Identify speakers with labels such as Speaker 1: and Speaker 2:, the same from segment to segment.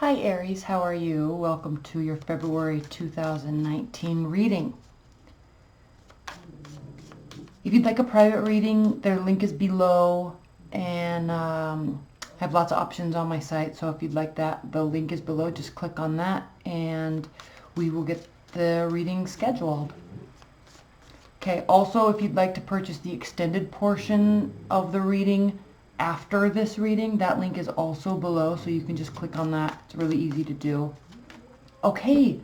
Speaker 1: Hi Aries, how are you? Welcome to your February 2019 reading. If you'd like a private reading, their link is below, and I have lots of options on my site, so if you'd like that, the link is below. Just click on that and we will get the reading scheduled. Okay, also if you'd like to purchase the extended portion of the reading after this reading, that link is also below, so you can just click on that. It's really easy to do. Okay,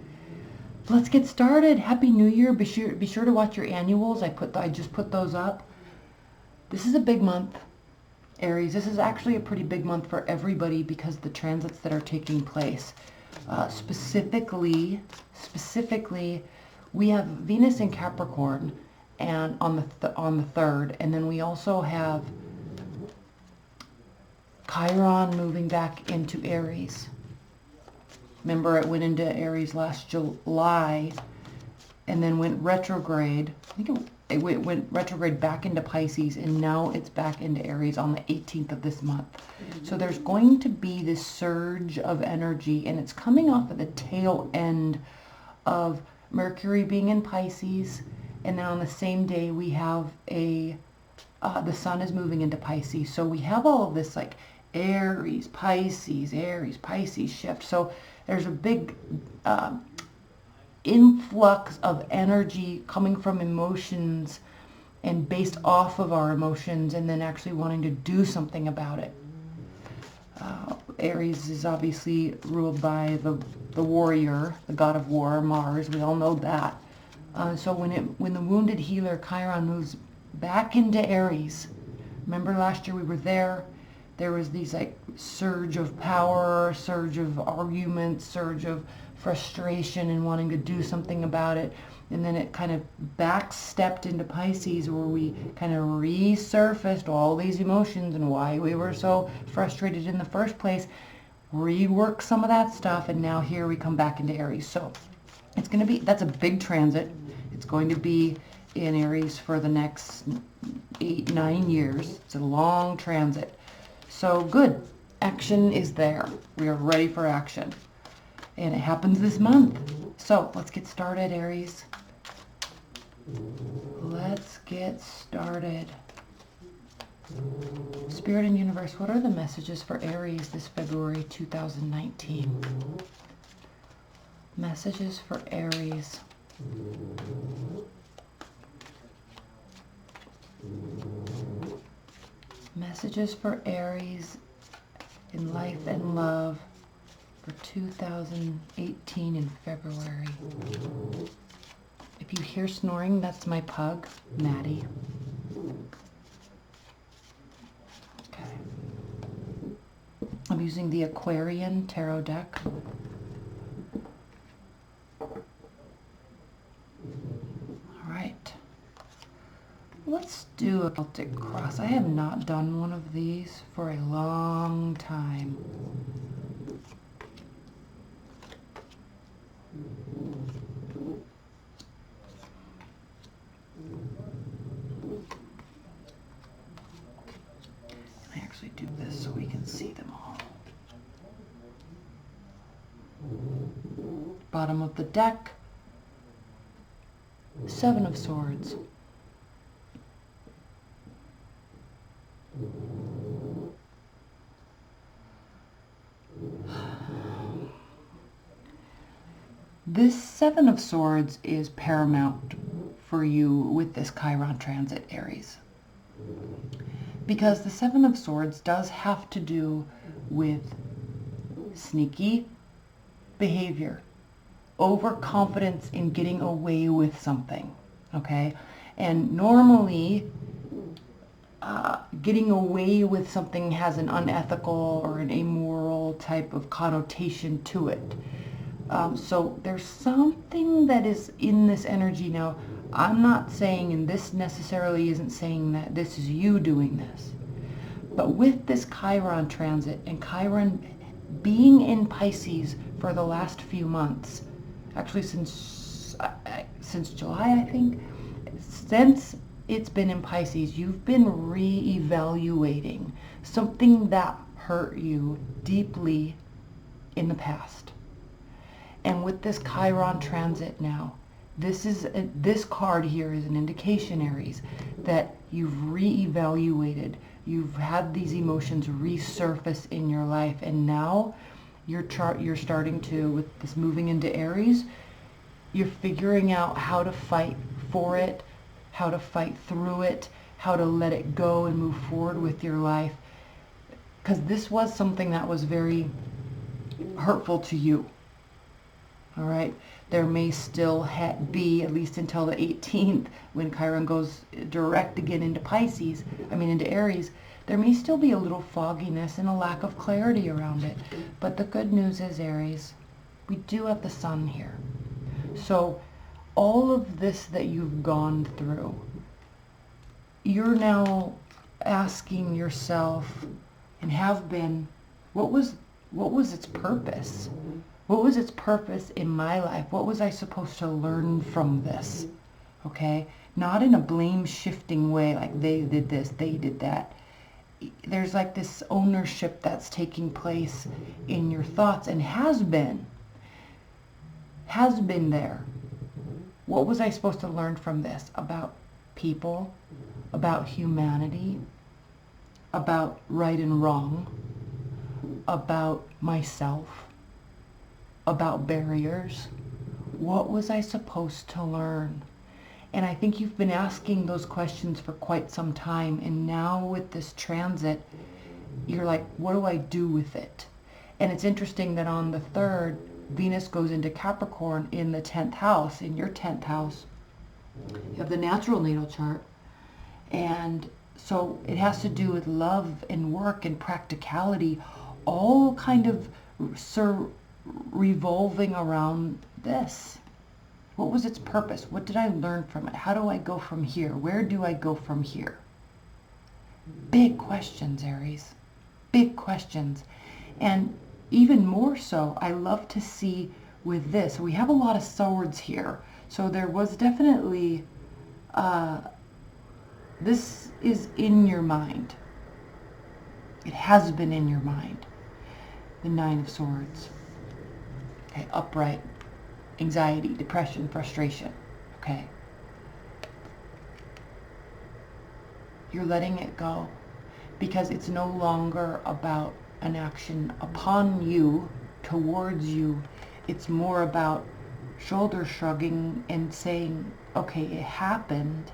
Speaker 1: let's get started. Happy New Year. Be sure to watch your annuals. I just put those up. This is a big month, Aries. This is actually a pretty big month for everybody because of the transits that are taking place. Specifically, we have Venus in Capricorn and on the 3rd, and then we also have Chiron moving back into Aries. Remember, it went into Aries last July and then went retrograde. I think it went retrograde back into Pisces, and now it's back into Aries on the 18th of this month. So there's going to be this surge of energy, and it's coming off of the tail end of Mercury being in Pisces, and then on the same day we have the sun is moving into Pisces. So we have all of this like Aries, Pisces shift. So there's a big influx of energy coming from emotions and based off of our emotions, and then actually wanting to do something about it. Aries is obviously ruled by the warrior, the god of war, Mars. We all know that. So when the wounded healer Chiron moves back into Aries, remember last year we were there. There was these like surge of power, surge of arguments, surge of frustration and wanting to do something about it. And then it kind of backstepped into Pisces, where we kind of resurfaced all these emotions and why we were so frustrated in the first place, rework some of that stuff, and now here we come back into Aries. So it's going to be, that's a big transit. It's going to be in Aries for the next 8-9 years. It's a long transit. So good. Action is there. We are ready for action. And it happens this month. So let's get started, Aries. Let's get started. Spirit and Universe, what are the messages for Aries this February 2019? Messages for Aries. Messages for Aries in life and love for 2018 in February. If you hear snoring, that's my pug, Maddie. Okay. I'm using the Aquarian tarot deck. Let's do a Celtic cross. I have not done one of these for a long time. I actually do this so we can see them all. Bottom of the deck, 7 of Swords. This 7 of Swords is paramount for you with this Chiron transit, Aries. Because the 7 of Swords does have to do with sneaky behavior, overconfidence in getting away with something, okay? And normally, getting away with something has an unethical or an immoral type of connotation to it. So there's something that is in this energy. Now, I'm not saying, and this necessarily isn't saying that this is you doing this, but with this Chiron transit and Chiron being in Pisces for the last few months, actually since July, I think, since it's been in Pisces, you've been re-evaluating something that hurt you deeply in the past. And with this Chiron transit now, this card here is an indication, Aries, that you've reevaluated. You've had these emotions resurface in your life, and now you're starting to, with this moving into Aries, you're figuring out how to fight for it, how to fight through it, how to let it go and move forward with your life. Because this was something that was very hurtful to you. All right, there may still be, at least until the 18th, when Chiron goes direct again into Pisces, into Aries, there may still be a little fogginess and a lack of clarity around it. But the good news is, Aries, we do have the sun here. So all of this that you've gone through, you're now asking yourself, and have been, what was its purpose? What was its purpose in my life? What was I supposed to learn from this? Okay? Not in a blame shifting way, like they did this, they did that. There's like this ownership that's taking place in your thoughts, and has been there. What was I supposed to learn from this? About people, about humanity, about right and wrong, about myself, about barriers. What was I supposed to learn? And I think you've been asking those questions for quite some time, and now with this transit, you're like, what do I do with it? And it's interesting that on the 3rd, Venus goes into Capricorn in the 10th house, in your 10th house. You have the natural natal chart, and so it has to do with love and work and practicality, all kind of revolving around this. What was its purpose? What did I learn from it? How do I go from here? Where do I go from here? Big questions, Aries. Big questions. And even more so, I love to see with this, we have a lot of swords here. So there was definitely, this is in your mind. It has been in your mind. The 9 of Swords. Okay, upright. Anxiety, depression, frustration. Okay. You're letting it go because it's no longer about an action upon you, towards you. It's more about shoulder shrugging and saying, okay, it happened.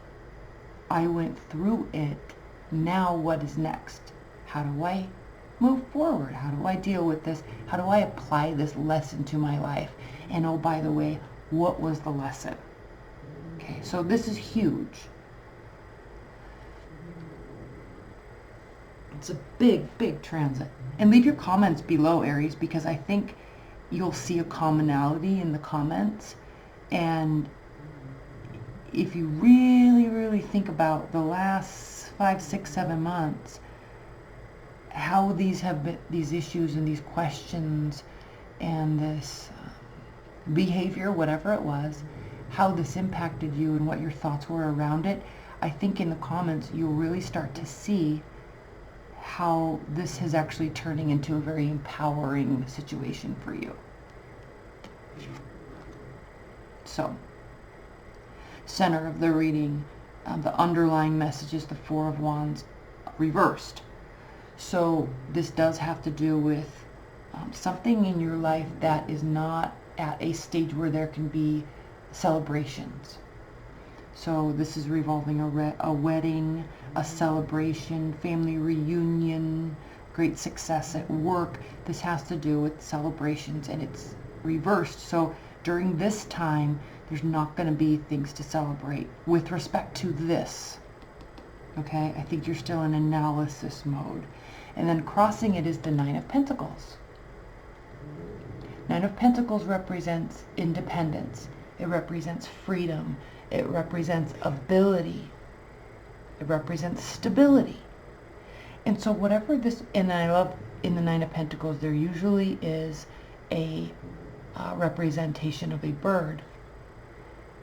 Speaker 1: I went through it. Now what is next? How do I move forward? How do I deal with this? How do I apply this lesson to my life? And oh, by the way, what was the lesson? Okay, so this is huge. It's a big, big transit. And leave your comments below, Aries, because I think you'll see a commonality in the comments. And if you really, really think about the last 5, 6, 7 months, how these have been, these issues and these questions and this behavior, whatever it was, how this impacted you and what your thoughts were around it, I think in the comments you'll really start to see how this is actually turning into a very empowering situation for you. So, center of the reading, the underlying message is the 4 of Wands reversed. So this does have to do with something in your life that is not at a stage where there can be celebrations. So this is revolving a wedding, a celebration, family reunion, great success at work. This has to do with celebrations, and it's reversed. So during this time, there's not going to be things to celebrate with respect to this. Okay, I think you're still in analysis mode. And then crossing it is the 9 of Pentacles. 9 of Pentacles represents independence. It represents freedom. It represents ability. It represents stability. And so whatever this, and I love in the 9 of Pentacles, there usually is a representation of a bird.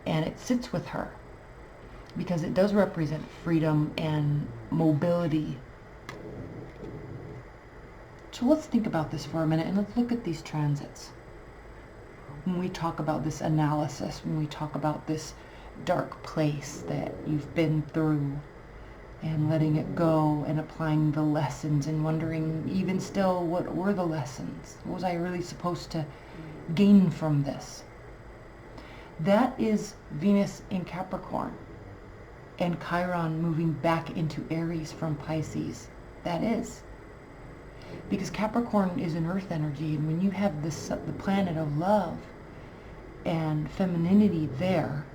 Speaker 1: And it sits with her because it does represent freedom and mobility So let's think about this for a minute and let's look at these transits. When we talk about this analysis, when we talk about this dark place that you've been through and letting it go and applying the lessons and wondering even still, what were the lessons? What was I really supposed to gain from this? That is Venus in Capricorn and Chiron moving back into Aries from Pisces. That is. Because Capricorn is an earth energy, and when you have this, the planet of love and femininity there,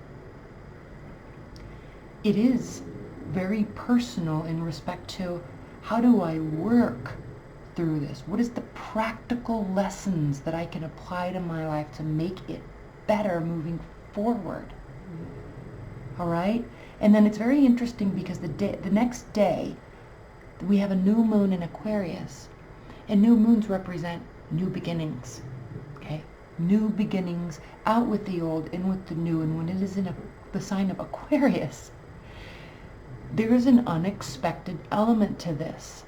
Speaker 1: it is very personal in respect to how do I work through this? What is the practical lessons that I can apply to my life to make it better moving forward? All right? And then it's very interesting because the next day we have a new moon in Aquarius, and new moons represent new beginnings. Okay? New beginnings, out with the old, in with the new. And when it is in the sign of Aquarius, there is an unexpected element to this.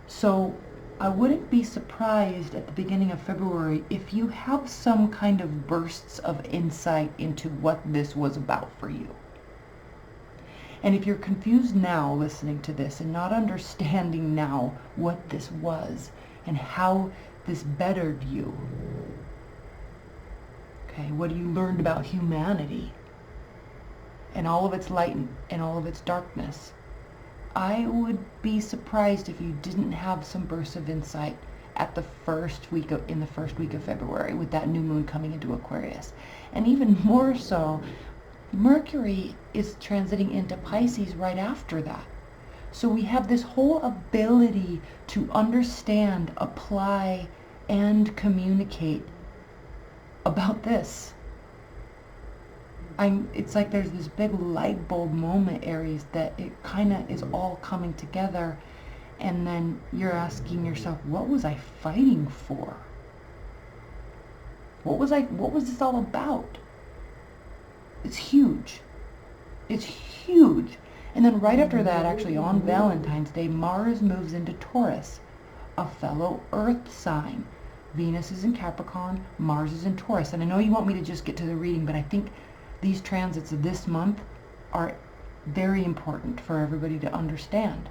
Speaker 1: So I wouldn't be surprised at the beginning of February if you have some kind of bursts of insight into what this was about for you. And if you're confused now listening to this and not understanding now what this was and how this bettered you, okay, what you learned about humanity and all of its light and all of its darkness, I would be surprised if you didn't have some bursts of insight at the first week of February with that new moon coming into Aquarius. And even more so, Mercury is transiting into Pisces right after that. So we have this whole ability to understand, apply, and communicate about this. It's like there's this big light bulb moment, Aries, that it kind of is all coming together, and then you're asking yourself, what was I fighting for? What was this all about? It's huge. It's huge. And then right after that, actually on Valentine's Day, Mars moves into Taurus, a fellow earth sign. Venus is in Capricorn, Mars is in Taurus. And I know you want me to just get to the reading, but I think these transits of this month are very important for everybody to understand.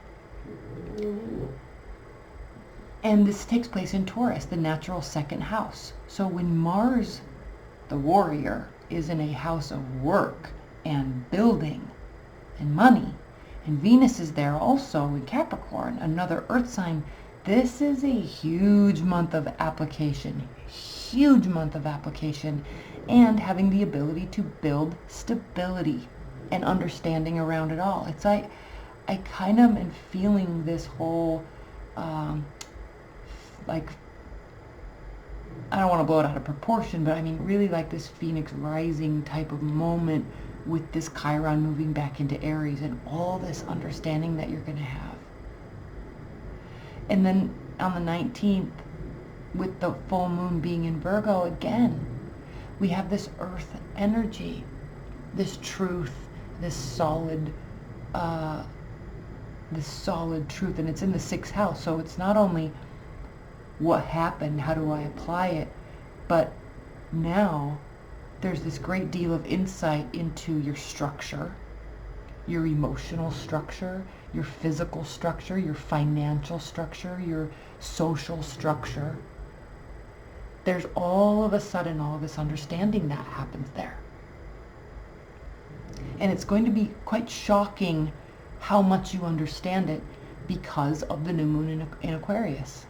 Speaker 1: And this takes place in Taurus, the natural second house. So when Mars, the warrior, is in a house of work and building and money, and Venus is there also in Capricorn, another earth sign, this is a huge month of application. Huge month of application, and having the ability to build stability and understanding around it all. It's like I kind of am feeling this whole like, I don't want to blow it out of proportion, but I mean really like this Phoenix rising type of moment with this Chiron moving back into Aries and all this understanding that you're going to have. And then on the 19th, with the full moon being in Virgo again, we have this earth energy, this truth, this solid truth, and it's in the 6th house. So it's not only what happened, how do I apply it, but now there's this great deal of insight into your structure, your emotional structure, your physical structure, your financial structure, your social structure. There's all of a sudden all of this understanding that happens there. And it's going to be quite shocking how much you understand it because of the new moon in Aquarius.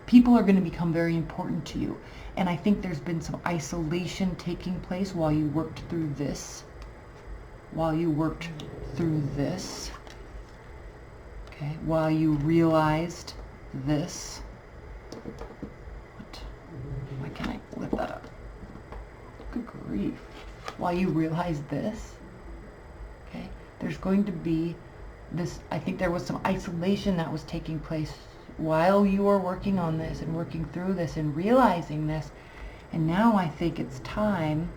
Speaker 1: People are going to become very important to you. And I think there's been some isolation taking place while you worked through this. While you realized this. Why can't I lift that up? Good grief. While you realize this, okay, there's going to be this, I think there was some isolation that was taking place while you were working on this and working through this and realizing this. And now I think it's time,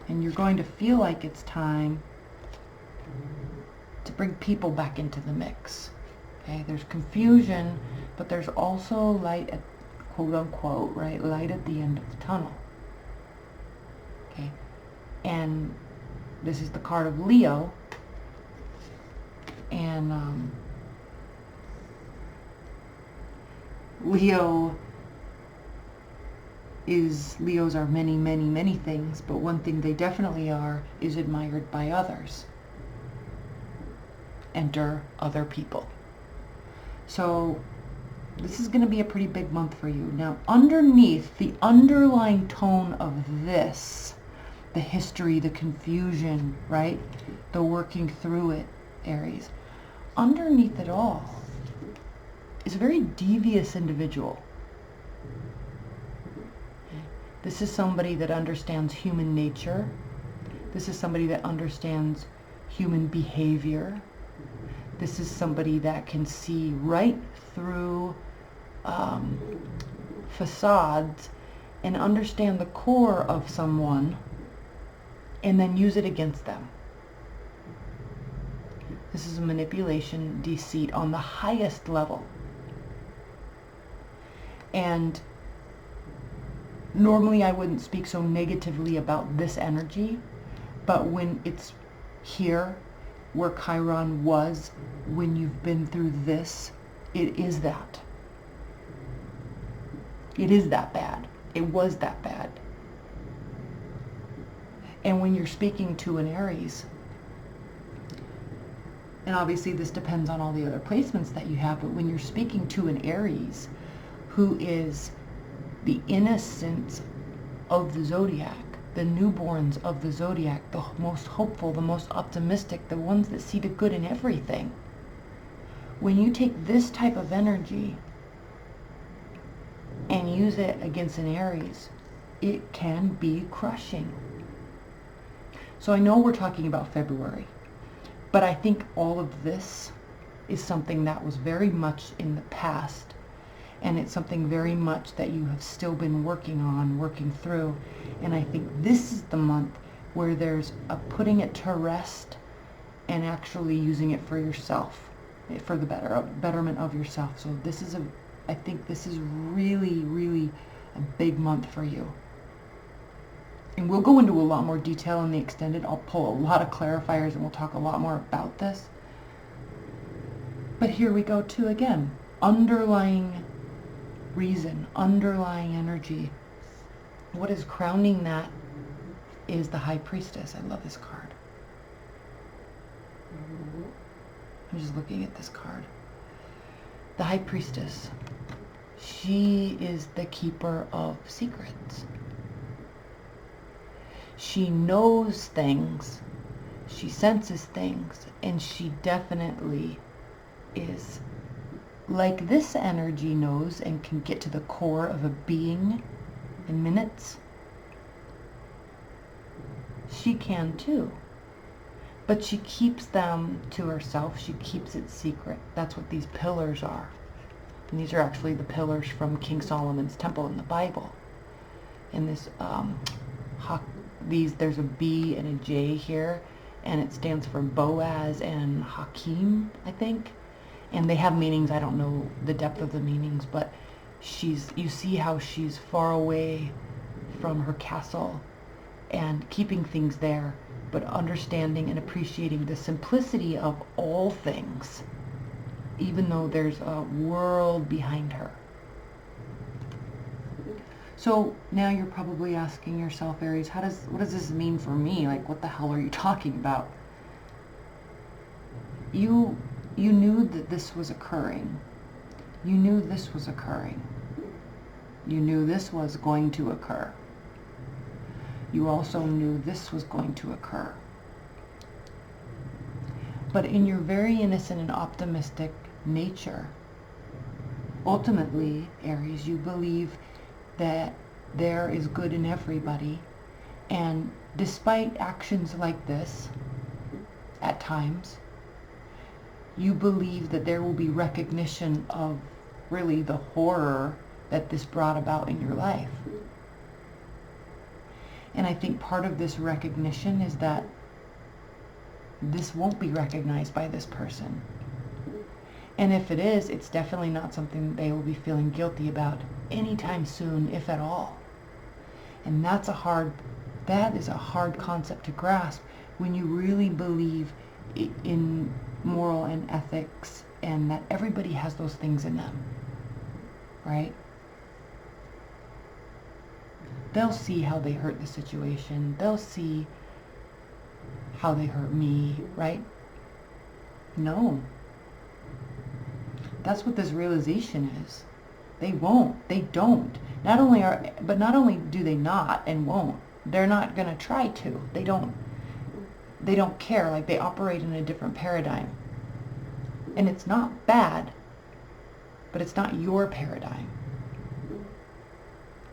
Speaker 1: and you're going to feel like it's time to bring people back into the mix. Okay, there's confusion, but there's also light at, quote unquote, right, light at the end of the tunnel. Okay, and this is the card of Leo, and Leos are many, many, many things, but one thing they definitely are is admired by others. Enter other people. So this is going to be a pretty big month for you. Now, underneath the underlying tone of this, the history, the confusion, right? The working through it, Aries. Underneath it all is a very devious individual. This is somebody that understands human nature. This is somebody that understands human behavior. This is somebody that can see right through facades and understand the core of someone and then use it against them. This is manipulation, deceit on the highest level. And normally I wouldn't speak so negatively about this energy, but when it's here, where Chiron was, when you've been through this, it is that. It is that bad. It was that bad. And when you're speaking to an Aries, and obviously this depends on all the other placements that you have, but when you're speaking to an Aries who is the innocence of the zodiac, the newborns of the zodiac, the most hopeful, the most optimistic, the ones that see the good in everything. When you take this type of energy and use it against an Aries, it can be crushing. So I know we're talking about February, but I think all of this is something that was very much in the past. And it's something very much that you have still been working on, working through. And I think this is the month where there's a putting it to rest and actually using it for yourself, for the betterment of yourself. So this is I think this is really, really a big month for you. And we'll go into a lot more detail in the extended. I'll pull a lot of clarifiers and we'll talk a lot more about this. But here we go too again. Underlying reason, underlying energy. What is crowning that is the High Priestess. I love this card. I'm just looking at this card. The High Priestess. She is the keeper of secrets. She knows things, she senses things, and she definitely is like this energy knows and can get to the core of a being in minutes. She can too. But she keeps them to herself. She keeps it secret. That's what these pillars are. And these are actually the pillars from King Solomon's temple in the Bible. And this, there's a B and a J here, and it stands for Boaz and Hakim, I think. And they have meanings. I don't know the depth of the meanings, but you see how she's far away from her castle and keeping things there, but understanding and appreciating the simplicity of all things, even though there's a world behind her. So now you're probably asking yourself, Aries, what does this mean for me? Like, what the hell are you talking about? You knew that this was occurring. You knew this was occurring. You knew this was going to occur. You also knew this was going to occur. But in your very innocent and optimistic nature, ultimately, Aries, you believe that there is good in everybody. And despite actions like this, at times, you believe that there will be recognition of really the horror that this brought about in your life. And I think part of this recognition is that this won't be recognized by this person. And if it is, it's definitely not something they will be feeling guilty about anytime soon, if at all. And that is a hard concept to grasp when you really believe in moral and ethics, and that everybody has those things in them, right? They'll see how they hurt the situation. They'll see how they hurt me, right? No. That's what this realization is. They won't. They don't. Not only do they not and won't, they're not going to try to. They don't care. Like, they operate in a different paradigm. And it's not bad, but it's not your paradigm.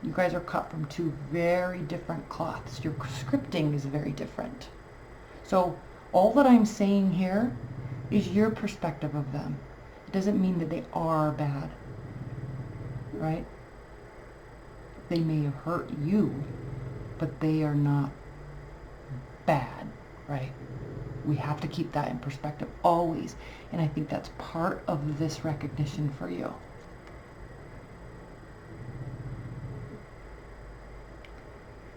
Speaker 1: You guys are cut from two very different cloths. Your scripting is very different. So all that I'm saying here is your perspective of them. It doesn't mean that they are bad, right? They may have hurt you, but they are not bad, right? We have to keep that in perspective always. And I think that's part of this recognition for you.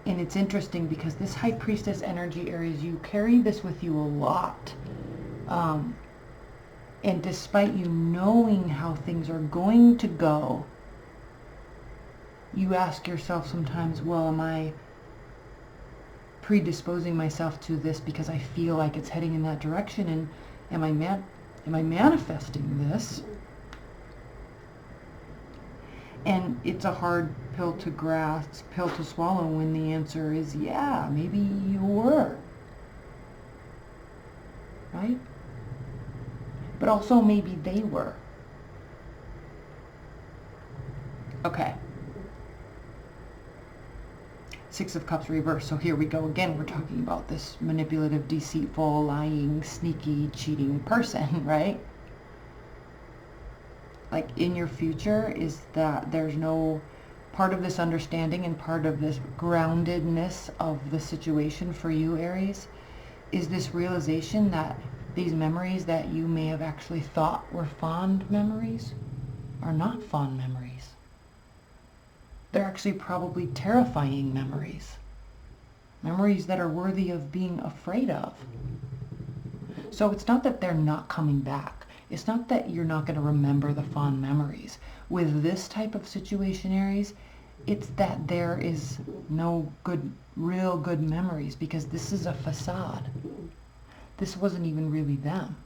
Speaker 1: And it's interesting because this High Priestess energy, Aries, you carry this with you a lot. And despite you knowing how things are going to go, you ask yourself sometimes, well, am I predisposing myself to this because I feel like it's heading in that direction? And am I manifesting this? And it's a hard pill to grasp, pill to swallow, when the answer is, yeah, maybe you were. Right? But also maybe they were. Okay. Six of Cups reversed. So here we go again. We're talking about this manipulative, deceitful, lying, sneaky, cheating person, right? Like, in your future is that there's no part of this understanding and part of this groundedness of the situation for you, Aries, is this realization that these memories that you may have actually thought were fond memories are not fond memories. They're actually probably terrifying memories. Memories that are worthy of being afraid of. So it's not that they're not coming back. It's not that you're not going to remember the fond memories. With this type of situation, Aries, it's that there is no real good memories, because this is a facade. This wasn't even really them,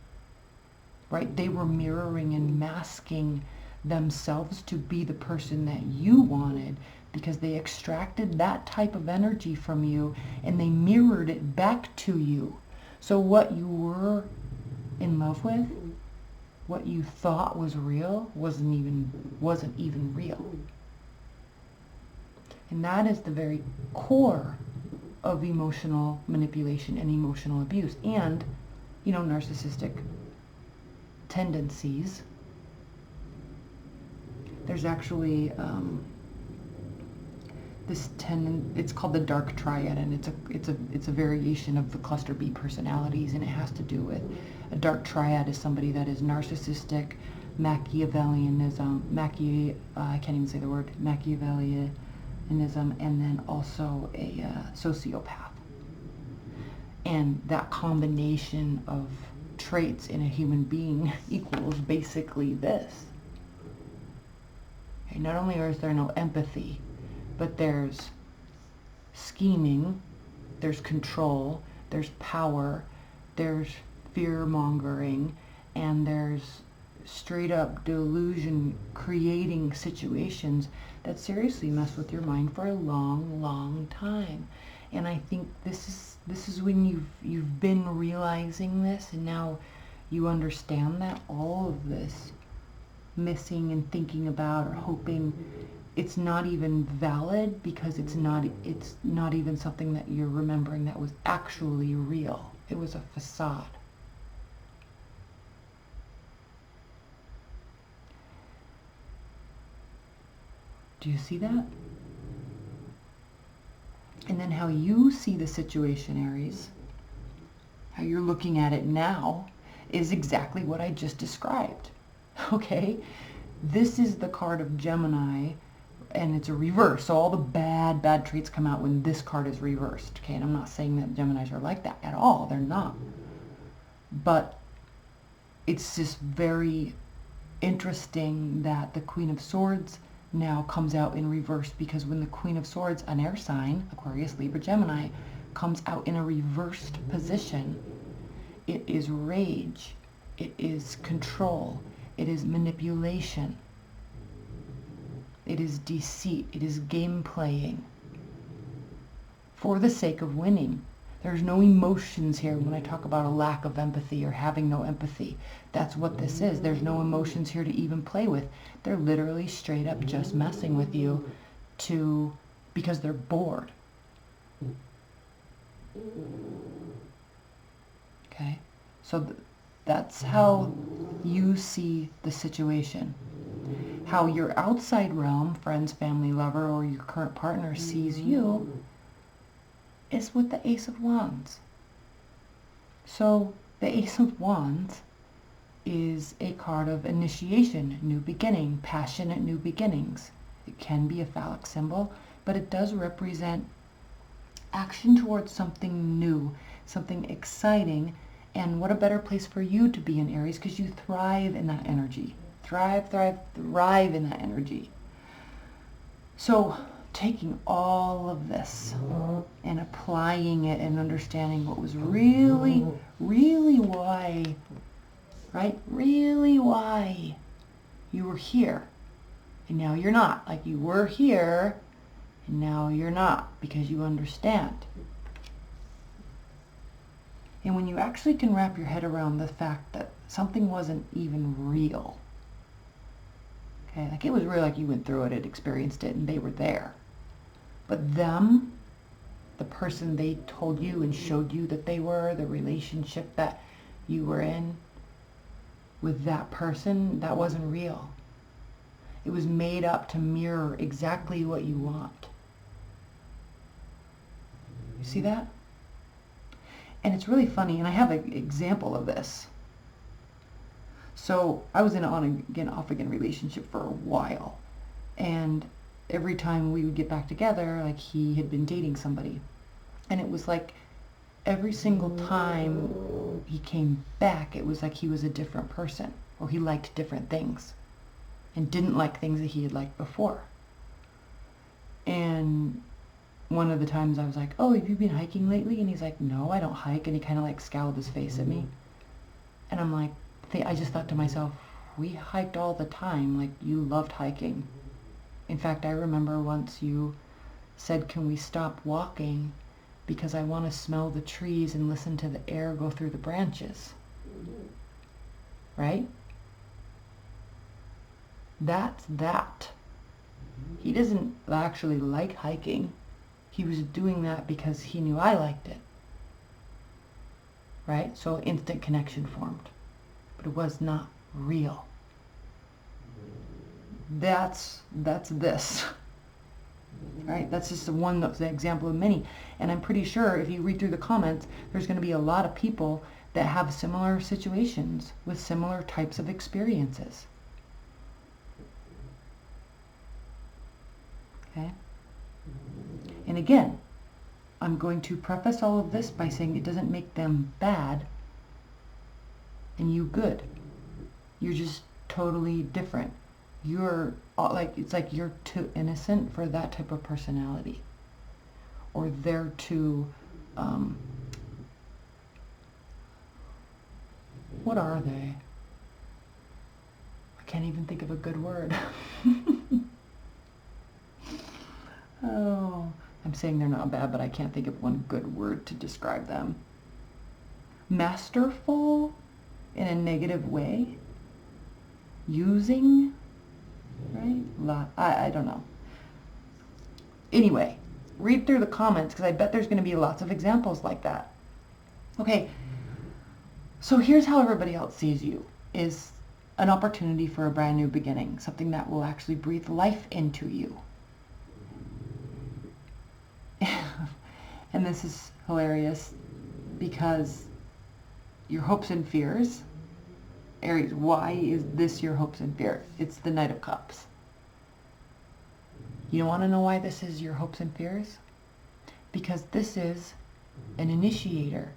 Speaker 1: right? They were mirroring and masking themselves to be the person that you wanted, because they extracted that type of energy from you and they mirrored it back to you. So what you were in love with, what you thought was real, wasn't even real. And that is the very core of emotional manipulation and emotional abuse, and, narcissistic tendencies. There's actually it's called the dark triad, and it's a variation of the cluster B personalities, and it has to do with a dark triad is somebody that is narcissistic, Machiavellianism, I can't even say the word, Machiavellianism, and then also a sociopath. And that combination of traits in a human being equals basically this. Okay, not only is there no empathy, but there's scheming, there's control, there's power, there's fear-mongering, and there's straight up delusion creating situations that seriously mess with your mind for a long, long time. And I think this is when you've been realizing this, and now you understand that all of this missing and thinking about or hoping, it's not even valid, because it's not even something that you're remembering that was actually real. It was a facade. Do you see that? And then how you see the situation, Aries, how you're looking at it now, is exactly what I just described. Okay? This is the card of Gemini, and it's a reverse. So all the bad traits come out when this card is reversed. Okay, and I'm not saying that Geminis are like that at all. They're not. But it's just very interesting that the Queen of Swords now comes out in reverse, because when the Queen of Swords, an air sign, Aquarius, Libra, Gemini, comes out in a reversed position, it is rage, it is control, it is manipulation, it is deceit, it is game playing for the sake of winning. There's no emotions here when I talk about a lack of empathy or having no empathy. That's what this is. There's no emotions here to even play with. They're literally straight up just messing with you because they're bored. Okay? So that's how you see the situation. How your outside realm, friends, family, lover, or your current partner sees you is with the Ace of Wands. So the Ace of Wands is a card of initiation, new beginning, passionate new beginnings. It can be a phallic symbol, but it does represent action towards something new, something exciting. And what a better place for you to be in Aries, because you thrive in that energy. Thrive in that energy. So taking all of this and applying it and understanding what was really why, right? Really why you were here. And now you're not. Like, you were here and now you're not, because you understand. And when you actually can wrap your head around the fact that something wasn't even real, okay, like it was real, like you went through it, had experienced it, and they were there. But them, the person they told you and showed you that they were, the relationship that you were in with that person, that wasn't real. It was made up to mirror exactly what you want. You see that? And it's really funny, and I have an example of this. So I was in an on-again, off-again relationship for a while. And every time we would get back together, like, he had been dating somebody. And it was like every single time he came back, it was like he was a different person, or he liked different things and didn't like things that he had liked before. And one of the times I was like, oh, have you been hiking lately? And he's like, no, I don't hike. And he kind of like scowled his face at me. And I'm like, I just thought to myself, we hiked all the time. Like, you loved hiking. In fact, I remember once you said, can we stop walking because I want to smell the trees and listen to the air go through the branches. Right? That's that. He doesn't actually like hiking. He was doing that because he knew I liked it. Right? So instant connection formed. But it was not real. That's this. Right? That's just the example of many. And I'm pretty sure if you read through the comments, there's going to be a lot of people that have similar situations with similar types of experiences. Okay? And again, I'm going to preface all of this by saying it doesn't make them bad and you good. You're just totally different. You're like, it's like you're too innocent for that type of personality, or they're too what are they? I can't even think of a good word. Oh, I'm saying they're not bad, but I can't think of one good word to describe them. Masterful in a negative way? Using? Right? I don't know. Anyway, read through the comments, because I bet there's going to be lots of examples like that. Okay, so here's how everybody else sees you, is an opportunity for a brand new beginning, something that will actually breathe life into you. And this is hilarious because your hopes and fears Aries, why is this your hopes and fears? It's the Knight of Cups. You want to know why this is your hopes and fears? Because this is an initiator.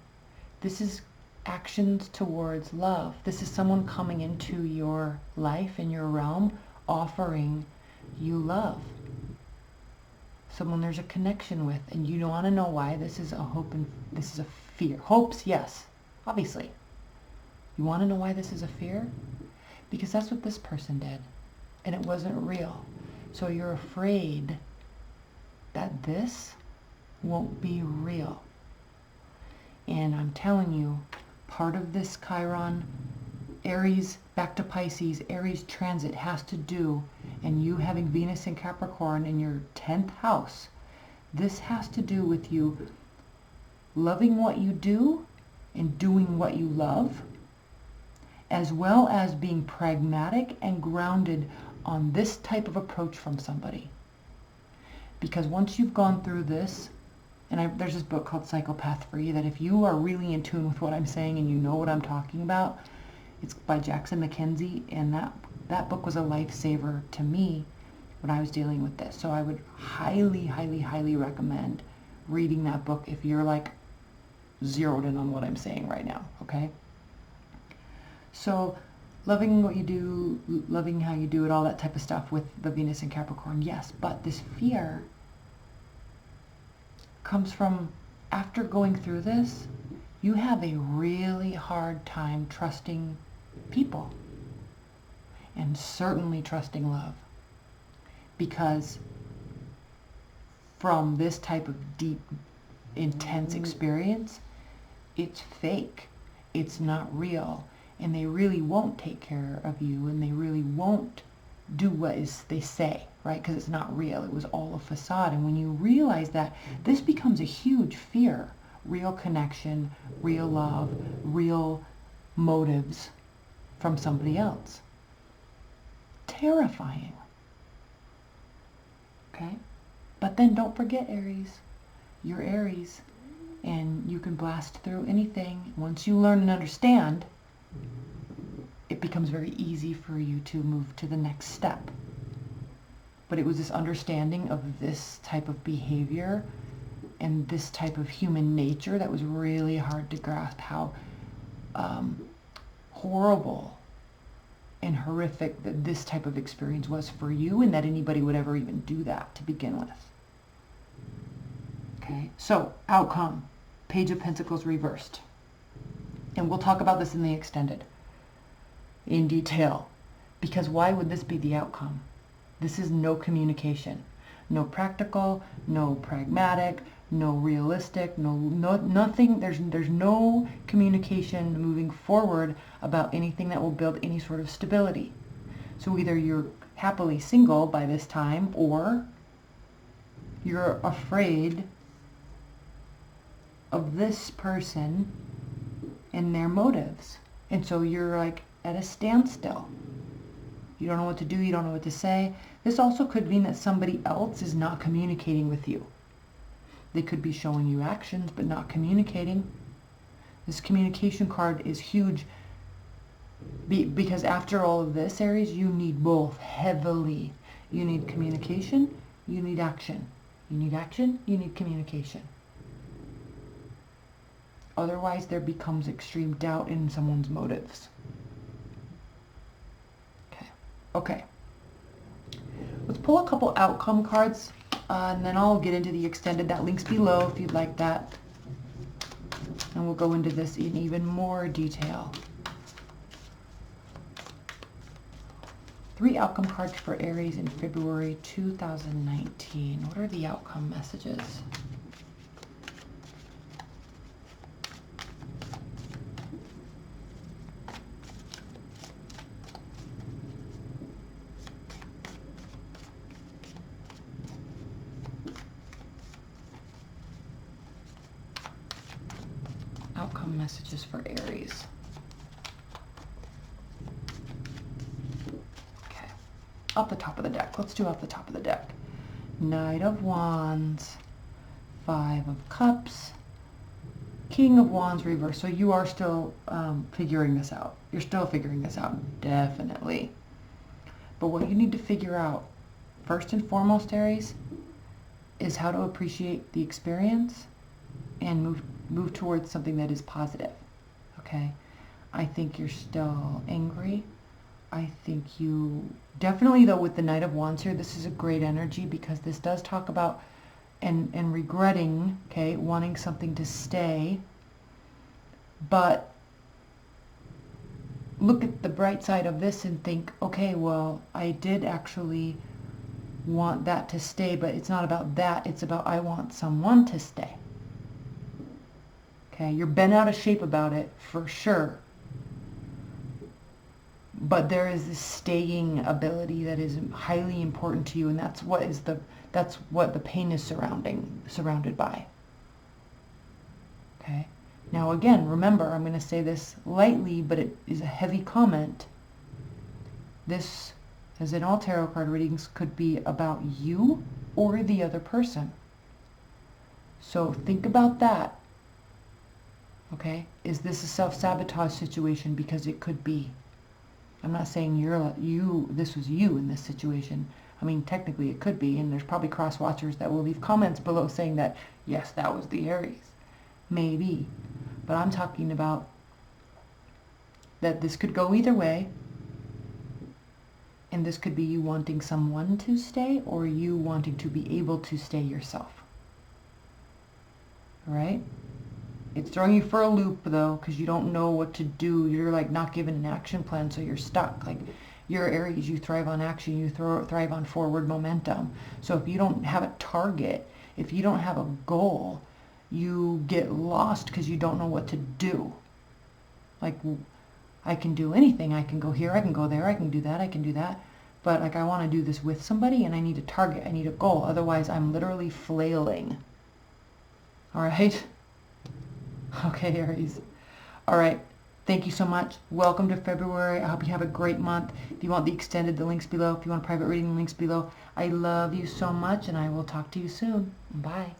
Speaker 1: This is actions towards love. This is someone coming into your life, in your realm, offering you love. Someone there's a connection with, and you want to know why this is a hope and this is a fear. Hopes, yes, obviously. You want to know why this is a fear? Because that's what this person did, and it wasn't real. So you're afraid that this won't be real. And I'm telling you, part of this Chiron, Aries, back to Pisces, Aries transit has to do, and you having Venus in Capricorn in your 10th house, this has to do with you loving what you do and doing what you love, as well as being pragmatic and grounded on this type of approach from somebody. Because once you've gone through this, and there's this book called Psychopath Free, that if you are really in tune with what I'm saying and you know what I'm talking about, it's by Jackson Mackenzie, and that book was a lifesaver to me when I was dealing with this. So I would highly, highly, highly recommend reading that book if you're like zeroed in on what I'm saying right now, okay? So loving what you do, loving how you do it, all that type of stuff with the Venus in Capricorn, yes, but this fear comes from, after going through this, you have a really hard time trusting people, and certainly trusting love, because from this type of deep, intense experience, it's fake, it's not real, and they really won't take care of you, and they really won't do what they say, right? Because it's not real. It was all a facade. And when you realize that, this becomes a huge fear. Real connection, real love, real motives from somebody else. Terrifying. Okay? But then don't forget, Aries. You're Aries, and you can blast through anything. Once you learn and understand, it becomes very easy for you to move to the next step. But it was this understanding of this type of behavior and this type of human nature that was really hard to grasp, how horrible and horrific that this type of experience was for you, and that anybody would ever even do that to begin with. Okay, so outcome, Page of Pentacles reversed. And we'll talk about this in the extended in detail, because why would this be the outcome? This is no communication, no practical, no pragmatic, no realistic, no nothing. There's no communication moving forward about anything that will build any sort of stability. So either you're happily single by this time, or you're afraid of this person and their motives, and so you're like at a standstill. You don't know what to do, you don't know what to say. This also could mean that somebody else is not communicating with you. They could be showing you actions but not communicating. This communication card is huge, because after all of this, Aries, you need both heavily. You need communication, you need action. You need action, you need communication. Otherwise, there becomes extreme doubt in someone's motives. Okay, let's pull a couple outcome cards, and then I'll get into the extended. That link's below if you'd like that. And we'll go into this in even more detail. 3 outcome cards for Aries in February 2019. What are the outcome messages? Outcome messages for Aries. Okay, off the top of the deck. Let's do off the top of the deck. Knight of Wands, 5 of Cups, King of Wands reverse. So you are still figuring this out. You're still figuring this out, definitely. But what you need to figure out, first and foremost, Aries, is how to appreciate the experience and move towards something that is positive. Okay? I think you're still angry. I think you definitely, though, with the Knight of Wands here, this is a great energy because this does talk about and regretting, okay, wanting something to stay. But look at the bright side of this and think, okay, well, I did actually want that to stay, but it's not about that. It's about I want someone to stay. Okay, you're bent out of shape about it for sure. But there is this staying ability that is highly important to you, and that's what the pain is surrounded by. Okay. Now again, remember, I'm going to say this lightly, but it is a heavy comment. This, as in all tarot card readings, could be about you or the other person. So think about that. Okay? Is this a self-sabotage situation? Because it could be. I'm not saying this was you in this situation. I mean, technically it could be, and there's probably cross-watchers that will leave comments below saying that, yes, that was the Aries. Maybe. But I'm talking about that this could go either way, and this could be you wanting someone to stay or you wanting to be able to stay yourself. All right? It's throwing you for a loop, though, because you don't know what to do. You're like not given an action plan, so you're stuck. Like, you're Aries, you thrive on action, you thrive on forward momentum. So if you don't have a target, if you don't have a goal, you get lost because you don't know what to do. Like, I can do anything. I can go here, I can go there, I can do that, I can do that. But like, I want to do this with somebody, and I need a target, I need a goal. Otherwise, I'm literally flailing. All right? Okay, Aries. All right. Thank you so much. Welcome to February. I hope you have a great month. If you want the extended, the link's below. If you want a private reading, the link's below. I love you so much, and I will talk to you soon. Bye.